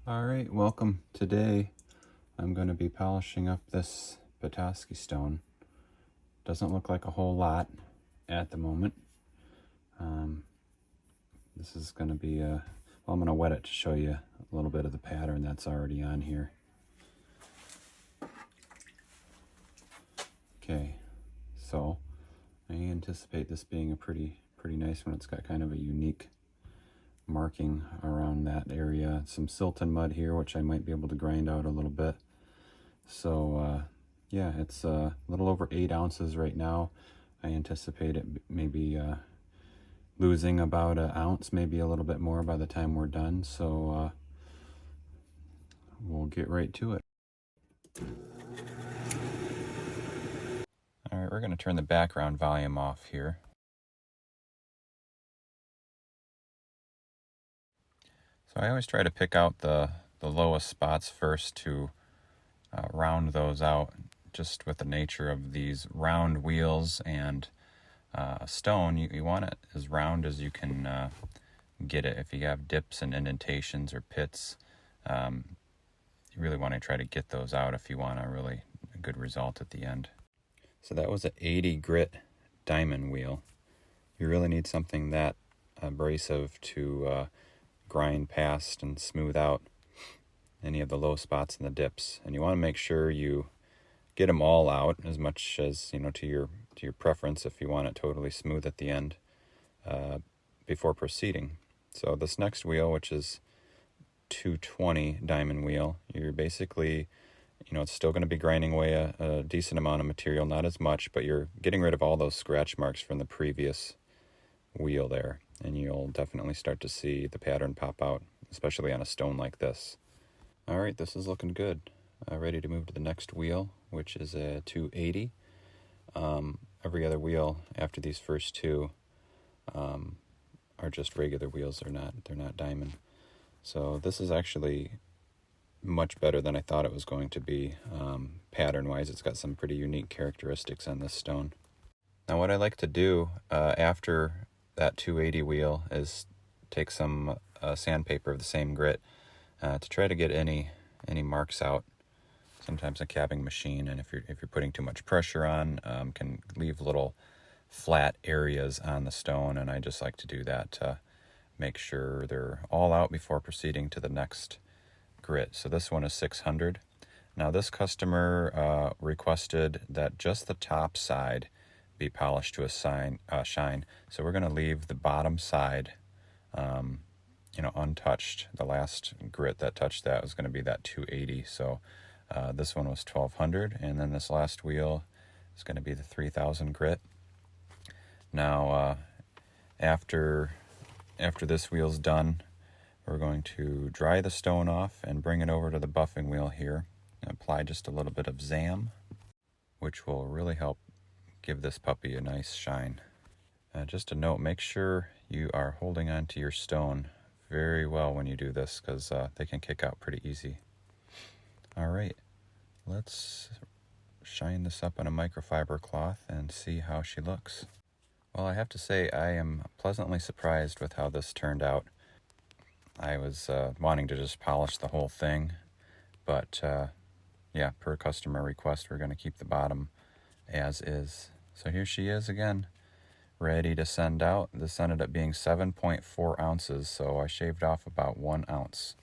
All right, welcome. Today I'm going to be polishing up this Petoskey stone. Doesn't look like a whole lot at the moment. This is going to be well, I'm going to wet it to show you a little bit of the pattern that's already on here. Okay, so I anticipate this being a pretty nice one. It's got kind of a unique marking around that area. Some silt and mud here, which I might be able to grind out a little bit. So yeah, it's a little over 8 ounces right now. I anticipate it maybe losing about an ounce, maybe a little bit more by the time we're done. So we'll get right to it. All right, we're going to turn the background volume off here. So I always try to pick out the lowest spots first to round those out, just with the nature of these round wheels and stone. You want it as round as you can get it. If you have dips and indentations or pits, you really want to try to get those out if you want a really good result at the end. So that was an 80 grit diamond wheel. You really need something that abrasive to grind past and smooth out any of the low spots in the dips. And you want to make sure you get them all out as much as, to your preference, if you want it totally smooth at the end before proceeding. So this next wheel, which is 220 diamond wheel, you're basically, it's still going to be grinding away a decent amount of material, not as much, but you're getting rid of all those scratch marks from the previous wheel there, and you'll definitely start to see the pattern pop out, especially on a stone like this. All right, this is looking good. Ready to move to the next wheel, which is a 280. Every other wheel after these first two are just regular wheels. They're not diamond. So this is actually much better than I thought it was going to be. Pattern-wise, it's got some pretty unique characteristics on this stone. Now what I like to do after that 280 wheel is take some sandpaper of the same grit to try to get any marks out. Sometimes a capping machine, and if you're putting too much pressure on, can leave little flat areas on the stone, and I just like to do that to make sure they're all out before proceeding to the next grit. So this one is 600. Now this customer requested that just the top side be polished to a shine. So we're going to leave the bottom side untouched. The last grit that touched that was going to be that 280. So this one was 1200, and then this last wheel is going to be the 3000 grit. Now after this wheel's done, we're going to dry the stone off and bring it over to the buffing wheel here and apply just a little bit of Zam, which will really help give this puppy a nice shine. Just a note, make sure you are holding on to your stone very well when you do this, because they can kick out pretty easy. All right, let's shine this up on a microfiber cloth and see how she looks. Well, I have to say I am pleasantly surprised with how this turned out. I was wanting to just polish the whole thing, but yeah, per customer request, we're going to keep the bottom as is. So here she is again, ready to send out. This ended up being 7.4 ounces, so I shaved off about 1 ounce.